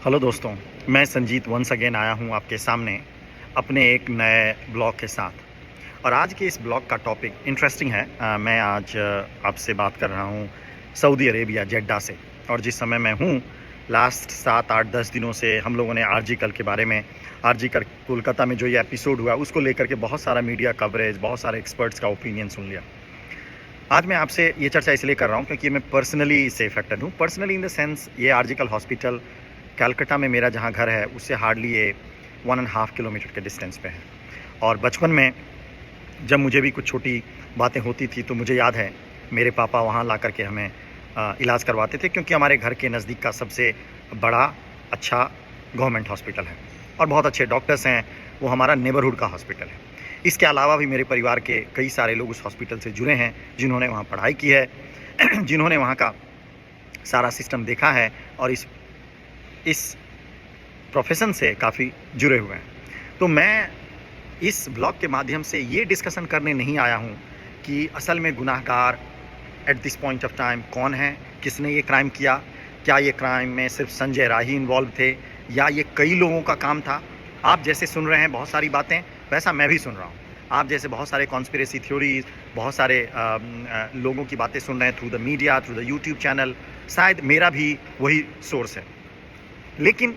Hello दोस्तों, मैं Sanjeet once again आया हूँ आपके सामने अपने एक नए ब्लॉग के साथ। और आज के इस ब्लॉग का टॉपिक इंटरेस्टिंग है। मैं आज आपसे बात कर रहा हूँ सऊदी अरेबिया जेड्डा से। और जिस समय मैं हूँ, लास्ट 7-8-10 दिनों से हम लोगों ने आरजी कल के बारे में, आरजी कल कोलकाता में जो ये एपिसोड हुआ उसको लेकर के बहुत सारा मीडिया कवरेज, बहुत सारे एक्सपर्ट्स का ओपिनियन सुन लिया। आज मैं आपसे ये चर्चा इसलिए कर रहा हूँ क्योंकि मैं पर्सनली इससे इफेक्टेड हूँ। पर्सनली इन द सेंस, ये आरजी कल हॉस्पिटल कलकत्ता में मेरा जहाँ घर है उससे हार्डली ये 1.5 किलोमीटर के डिस्टेंस पे है। और बचपन में जब मुझे भी कुछ छोटी बातें होती थी तो मुझे याद है मेरे पापा वहाँ ला करके हमें इलाज करवाते थे, क्योंकि हमारे घर के नज़दीक का सबसे बड़ा अच्छा गवर्नमेंट हॉस्पिटल है और बहुत अच्छे डॉक्टर्स हैं। वो हमारा नेबरहुड का हॉस्पिटल है। इसके अलावा भी मेरे परिवार के कई सारे लोग उस हॉस्पिटल से जुड़े हैं, जिन्होंने वहाँ पढ़ाई की है जिन्होंने वहाँ का सारा सिस्टम देखा है और इस प्रोफेशन से काफ़ी जुड़े हुए हैं। तो मैं इस ब्लॉग के माध्यम से ये डिस्कशन करने नहीं आया हूँ कि असल में गुनाहगार at this point of time कौन है, किसने ये क्राइम किया, क्या ये क्राइम में सिर्फ संजय राही इन्वॉल्व थे या ये कई लोगों का काम था। आप जैसे सुन रहे हैं बहुत सारी बातें, वैसा मैं भी सुन रहा हूँ। आप जैसे बहुत सारे कॉन्स्पिरेसी थ्योरीज, बहुत सारे लोगों की बातें सुन रहे हैं through the media, through the YouTube channel. शायद मेरा भी वही सोर्स है। लेकिन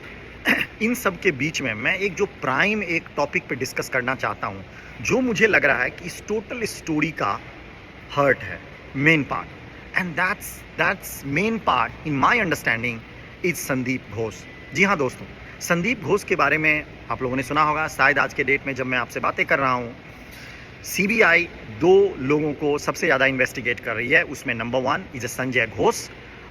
इन सब के बीच में मैं एक जो प्राइम एक टॉपिक पे डिस्कस करना चाहता हूँ, जो मुझे लग रहा है कि इस टोटल स्टोरी का हर्ट है, main part, and that's main part in my understanding is Sandeep Ghosh. जी हाँ दोस्तों, संदीप घोष के बारे में आप लोगों ने सुना होगा। शायद आज के डेट में जब मैं आपसे बातें कर रहा हूँ, सीबीआई 2 लोगों को सबसे ज़्यादा इन्वेस्टिगेट कर रही है। उसमें नंबर 1 इज संजय घोष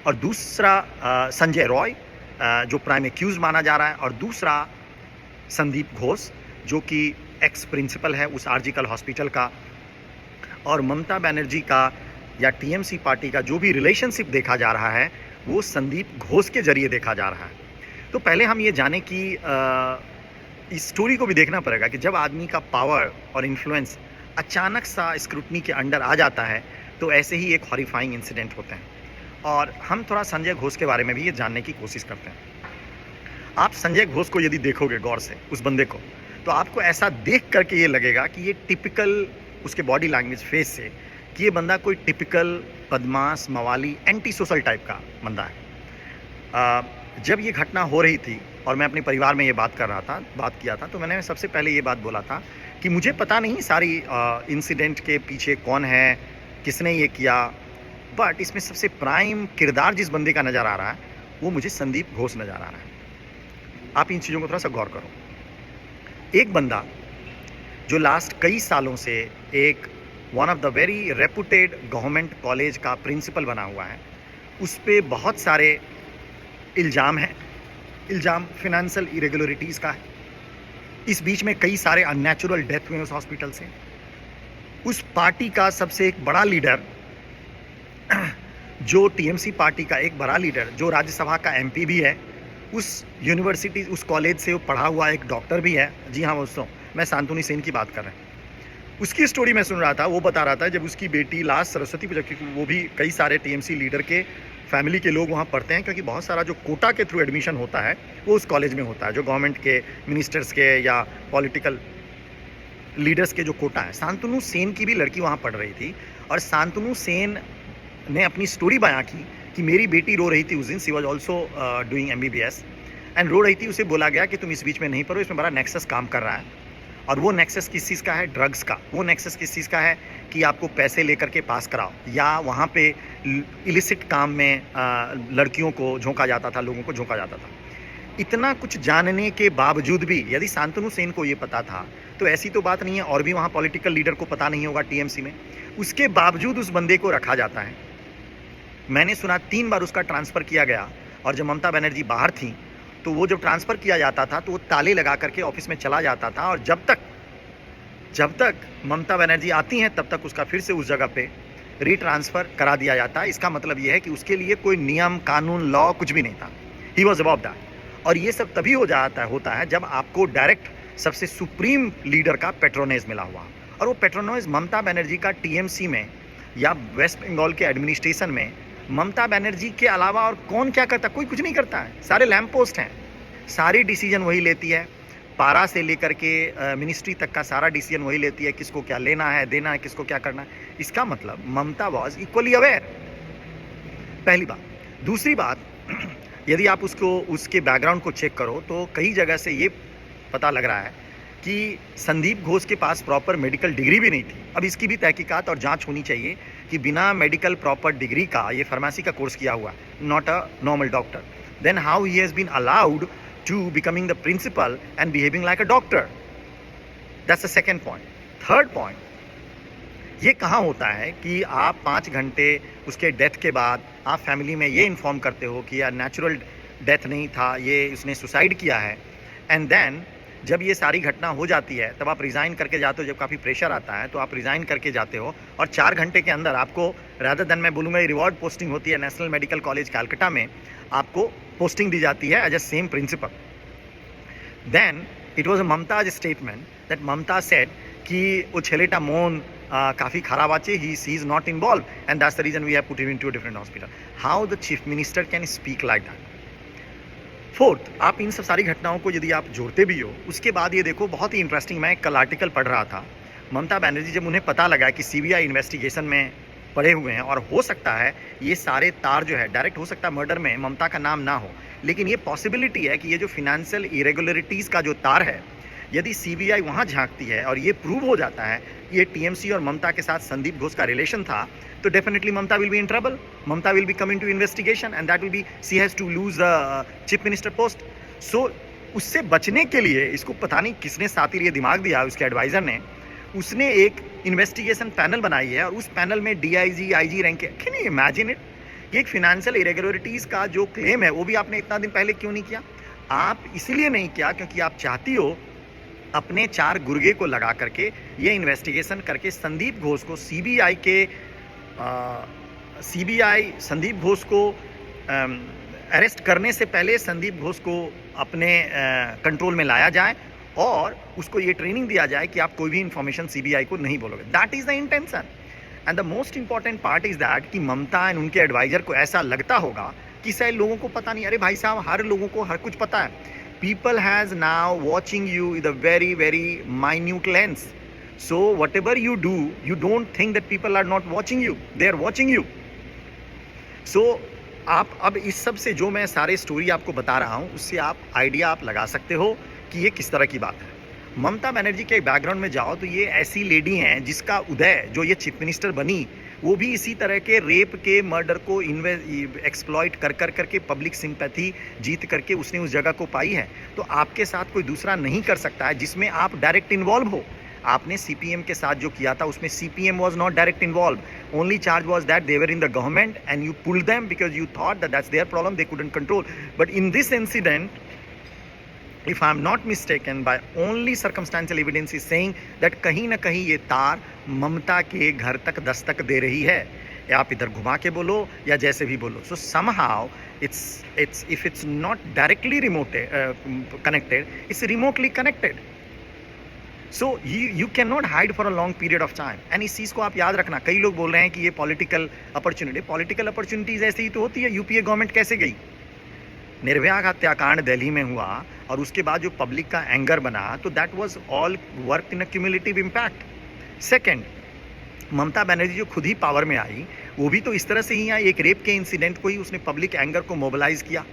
और दूसरा संजय रॉय, जो प्राइम एक्यूज माना जा रहा है, और दूसरा संदीप घोष जो कि एक्स प्रिंसिपल है उस आरजी कल हॉस्पिटल का। और ममता बनर्जी का या टीएमसी पार्टी का जो भी रिलेशनशिप देखा जा रहा है वो संदीप घोष के जरिए देखा जा रहा है। तो पहले हम ये जाने कि इस स्टोरी को भी देखना पड़ेगा कि जब आदमी का पावर और इन्फ्लुएंस अचानक सा स्क्रूटनी के अंडर आ जाता है तो ऐसे ही एक हॉरिफाइंग इंसिडेंट होते हैं। और हम थोड़ा संजय घोष के बारे में भी ये जानने की कोशिश करते हैं। आप संजय घोष को यदि देखोगे गौर से, उस बंदे को, तो आपको ऐसा देख करके ये लगेगा कि ये टिपिकल, उसके बॉडी लैंग्वेज, फेस से, कि ये बंदा कोई टिपिकल बदमाश, मवाली, एंटी सोशल टाइप का बंदा है। जब ये घटना हो रही थी और मैं अपने परिवार में ये बात किया था, तो मैंने सबसे पहले ये बात बोला था कि मुझे पता नहीं सारी इंसिडेंट के पीछे कौन है, किसने ये किया, बट इसमें सबसे प्राइम किरदार जिस बंदे का नज़र आ रहा है वो मुझे संदीप घोष नज़र आ रहा है। आप इन चीज़ों को थोड़ा सा गौर करो। एक बंदा जो लास्ट कई सालों से एक one of the very reputed government college का प्रिंसिपल बना हुआ है, उस पर बहुत सारे इल्ज़ाम हैं। इल्ज़ाम फिनेंशियल इरेगुलरिटीज़ का है। इस बीच में कई सारे अननेचुरल डेथ हुए उस हॉस्पिटल से। उस पार्टी का सबसे एक बड़ा लीडर, जो टीएमसी पार्टी का एक बड़ा लीडर, जो राज्यसभा का एमपी भी है, उस यूनिवर्सिटी, उस कॉलेज से वो पढ़ा हुआ एक डॉक्टर भी है। जी हाँ दोस्तों, मैं शांतनु सेन की बात कर रहा हूँ। उसकी स्टोरी मैं सुन रहा था। वो बता रहा था जब उसकी बेटी लास्ट सरस्वती पूजा, क्योंकि वो भी कई सारे टीएमसी लीडर के फैमिली के लोग वहाँ पढ़ते हैं, क्योंकि बहुत सारा जो कोटा के थ्रू एडमिशन होता है वो उस कॉलेज में होता है, जो गवर्नमेंट के मिनिस्टर्स के या पॉलिटिकल लीडर्स के जो कोटा है। शांतनु सेन की भी लड़की वहाँ पढ़ रही थी और शांतनु सेन ने अपनी स्टोरी बयां की कि मेरी बेटी रो रही थी उस दिन। She was also doing MBBS and रो रही थी। उसे बोला गया कि तुम इस बीच में नहीं पढ़ो, इसमें बड़ा नेक्सस काम कर रहा है। और वो नेक्सस किस चीज़ का है? ड्रग्स का। वो नेक्सस किस चीज़ का है कि आपको पैसे लेकर के पास कराओ, या वहाँ पे इलिसिट काम में लड़कियों को झोंका जाता था, लोगों को झोंका जाता था। इतना कुछ जानने के बावजूद भी यदि शांतनु सेन को ये पता था, तो ऐसी तो बात नहीं है और भी वहाँ पॉलिटिकल लीडर को पता नहीं होगा टीएमसी में, उसके बावजूद उस बंदे को रखा जाता है। मैंने सुना 3 बार उसका ट्रांसफ़र किया गया, और जब ममता बनर्जी बाहर थी तो वो जब ट्रांसफ़र किया जाता था तो वो ताले लगा करके ऑफिस में चला जाता था, और जब तक ममता बनर्जी आती हैं तब तक उसका फिर से उस जगह पे रीट्रांसफ़र करा दिया जाता है। इसका मतलब ये है कि उसके लिए कोई नियम, कानून, लॉ कुछ भी नहीं था। He was above that. और ये सब तभी होता है जब आपको डायरेक्ट सबसे सुप्रीम लीडर का पेट्रोनेज मिला हुआ, और वो पेट्रोनेज ममता बनर्जी का टीएमसी में या वेस्ट बंगाल के एडमिनिस्ट्रेशन में ममता बनर्जी के अलावा और कौन क्या करता? कोई कुछ नहीं करता है। सारे लैंप पोस्ट हैं। सारी डिसीजन वही लेती है, पारा से लेकर के मिनिस्ट्री तक का सारा डिसीजन वही लेती है, किसको क्या लेना है, देना है, किसको क्या करना है। इसका मतलब ममता वॉज इक्वली अवेयर, पहली बात। दूसरी बात, यदि आप उसके बैकग्राउंड को चेक करो तो कई जगह से ये पता लग रहा है कि संदीप घोष के पास प्रॉपर मेडिकल डिग्री भी नहीं थी। अब इसकी भी तहकीकात और जांच होनी चाहिए कि बिना मेडिकल प्रॉपर डिग्री का, ये फार्मेसी का कोर्स किया हुआ, not a normal doctor, then how he has been allowed to becoming the principal and behaving like a doctor. That's the second point. Third point, ये कहाँ होता है कि आप 5 घंटे उसके डेथ के बाद आप फैमिली में ये इन्फॉर्म करते हो कि यार नेचुरल डेथ नहीं था, ये उसने सुसाइड किया है, एंड देन जब ये सारी घटना हो जाती है तब आप रिज़ाइन करके जाते हो। जब काफ़ी प्रेशर आता है तो आप रिज़ाइन करके जाते हो और 4 घंटे के अंदर आपको, रादर देन मैं बोलूँगा रिवॉर्ड पोस्टिंग होती है नेशनल मेडिकल कॉलेज कलकत्ता में, आपको पोस्टिंग दी जाती है as a same principal. Then it was a Mamata's statement that Mamata said कि वो ছেলেটা মন काफ़ी ख़राब আছে, he is not involve and that's the reason we have put him into a different hospital. How the chief minister can speak like that? Fourth, आप इन सब सारी घटनाओं को यदि आप जोड़ते भी हो, उसके बाद ये देखो बहुत ही इंटरेस्टिंग, मैं कल आर्टिकल पढ़ रहा था, ममता बनर्जी जब उन्हें पता लगा कि सीबीआई इन्वेस्टिगेशन में पड़े हुए हैं और हो सकता है ये सारे तार जो है डायरेक्ट, हो सकता है मर्डर में ममता का नाम ना हो, लेकिन ये पॉसिबिलिटी है कि ये जो फिनेंशियल इरेगुलरिटीज़ का जो तार है, यदि सीबीआई वहाँ झांकती है और ये प्रूव हो जाता है ये टीएमसी और ममता के साथ संदीप घोष का रिलेशन था, तो definitely Mamata will be in trouble, Mamata will be come into investigation and that will be, she has to lose the chief minister post. So उससे बचने के लिए इसको पता नहीं किसने सातिर ये दिमाग दिया, उसके एडवाइज़र ने, उसने एक इन्वेस्टिगेशन पैनल बनाई है और उस पैनल में डीआईजी, आईजी रैंक के, कैन यू इमेजिन इट? ये एक फिनेंशियल इरेगुलरिटीज़ का जो क्लेम है वो भी आपने इतना दिन पहले क्यों नहीं किया? आप इसलिए नहीं किया क्योंकि आप चाहती हो अपने 4 गुर्गे को लगा करके ये इन्वेस्टिगेशन करके संदीप घोष को सीबीआई संदीप घोष को अरेस्ट करने से पहले संदीप घोष को अपने कंट्रोल में लाया जाए और उसको ये ट्रेनिंग दिया जाए कि आप कोई भी इंफॉर्मेशन सीबीआई को नहीं बोलोगे। That is the intention and the most important part is that कि ममता एंड उनके एडवाइज़र को ऐसा लगता होगा कि शायद लोगों को पता नहीं। अरे भाई साहब, हर लोगों को हर कुछ पता है। People has now watching you with a very, very minute lens. So whatever you do, you don't think that people are not watching you. They are watching you. So आप अब इस सब से जो मैं सारे स्टोरी आपको बता रहा हूँ उससे आप आइडिया आप लगा सकते हो कि ये किस तरह की बात है। ममता बनर्जी के बैकग्राउंड में जाओ तो ये ऐसी लेडी हैं जिसका उदय, जो ये चीफ मिनिस्टर बनी, वो भी इसी तरह के रेप के, मर्डर को एक्सप्लॉइट कर करके पब्लिक सिंपैथी जीत करके उसने उस जगह को पाई है। तो आपके साथ कोई दूसरा नहीं कर सकता है जिसमें आप डायरेक्ट इन्वॉल्व हो। आपने सीपीएम के साथ जो किया था उसमें CPM was not direct involve, only charge was that they were in the government and you pulled them because you thought that that's their problem, they couldn't control. But in this incident, if I am not mistaken, by only circumstantial evidence is saying that कहीं ना कहीं ये तार ममता के घर तक दस्तक दे रही है, या आप इधर घुमा के बोलो या जैसे भी बोलो। So somehow it's if it's not directly connected, it's remotely connected. So you cannot hide for a long period of time. And इस चीज़ को आप याद रखना। कई लोग बोल रहे हैं कि ये पॉलिटिकल अपॉर्चुनिटीज ऐसे ही तो होती है। यूपीए गवर्नमेंट कैसे गई? निर्भया हत्याकांड दिल्ली में हुआ और उसके बाद जो पब्लिक का एंगर बना, तो that was all work in a cumulative impact. Second, Mamata Banerjee जो खुद ही पावर में आई, वो भी तो इस तरह से ही आई, एक रेप के इंसिडेंट को ही उसने पब्लिक एंगर को मोबिलाइज किया।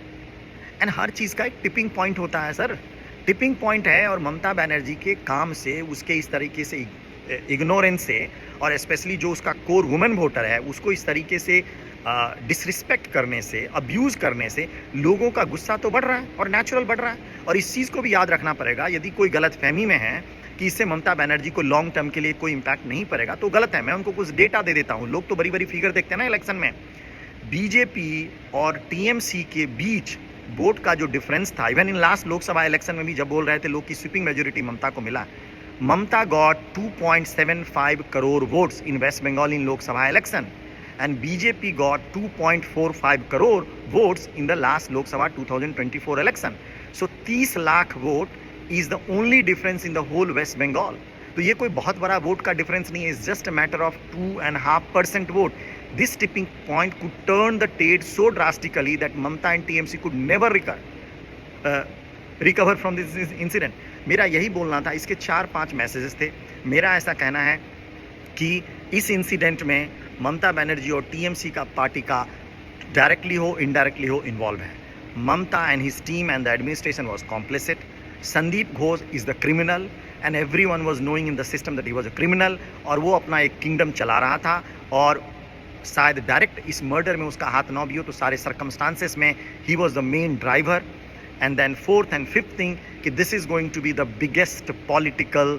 एंड हर चीज़ का एक टिपिंग पॉइंट होता है सर, टिपिंग पॉइंट है। और ममता बनर्जी के काम से, उसके इस तरीके से इग्नोरेंस से, और स्पेशली जो उसका कोर वुमेन वोटर है उसको इस तरीके से डिसरिस्पेक्ट करने से, अब्यूज़ करने से लोगों का गुस्सा तो बढ़ रहा है और नेचुरल बढ़ रहा है। और इस चीज़ को भी याद रखना पड़ेगा, यदि कोई गलत फहमी में है कि इससे ममता बनर्जी को लॉन्ग टर्म के लिए कोई इम्पैक्ट नहीं पड़ेगा, तो गलत है। मैं उनको कुछ डेटा दे देता हूँ। लोग तो बड़ी बड़ी फिगर देखते हैं ना इलेक्शन में। बीजेपी और टीएमसी के बीच वोट का जो डिफरेंस था, even in last Lok Sabha election में भी जब बोल रहे थे लोग की स्वीपिंग मेजोरिटी ममता को मिला, Mamata got 2.75 crore votes in West Bengal in Lok Sabha election and BJP got 2.45 crore votes in the last Lok Sabha 2024 election. So 30 lakh vote is the only difference in the whole West Bengal. तो ये कोई बहुत बड़ा वोट का difference नहीं है, it's just a matter of 2.5% vote. This tipping point could turn the tide so drastically that Mamta and TMC could never recover. Recover from this incident. मेरा यही बोलना था। इसके 4-5 मैसेजेस थे। मेरा ऐसा कहना है कि इस इंसिडेंट में ममता बनर्जी और टीएमसी का पार्टी का डायरेक्टली हो इनडायरेक्टली हो इन्वॉल्व है। Mamata and his team and the administration was complicit. Sandeep Ghosh is the criminal and everyone was knowing in the system that he was a criminal, और वो अपना एक किंगडम चला रहा था, और शायद डायरेक्ट इस मर्डर में उसका हाथ ना भी हो तो सारे सर्कमस्टांसेस में he was the main driver. And then fourth and fifth thing कि this is going to be the biggest political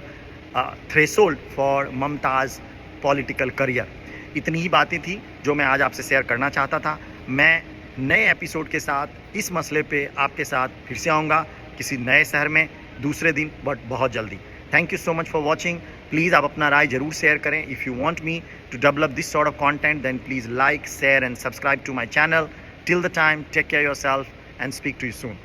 threshold for Mamata's political career. इतनी ही बातें थी जो मैं आज आपसे शेयर करना चाहता था। मैं नए एपिसोड के साथ इस मसले पे आपके साथ फिर से आऊँगा किसी नए शहर में दूसरे दिन, बट बहुत जल्दी। Thank you so much for watching. Please आप अपना राय जरूर शेयर करें। If you want me to develop this sort of content then please like, share and subscribe to my channel. Till the time, take care yourself and speak to you soon.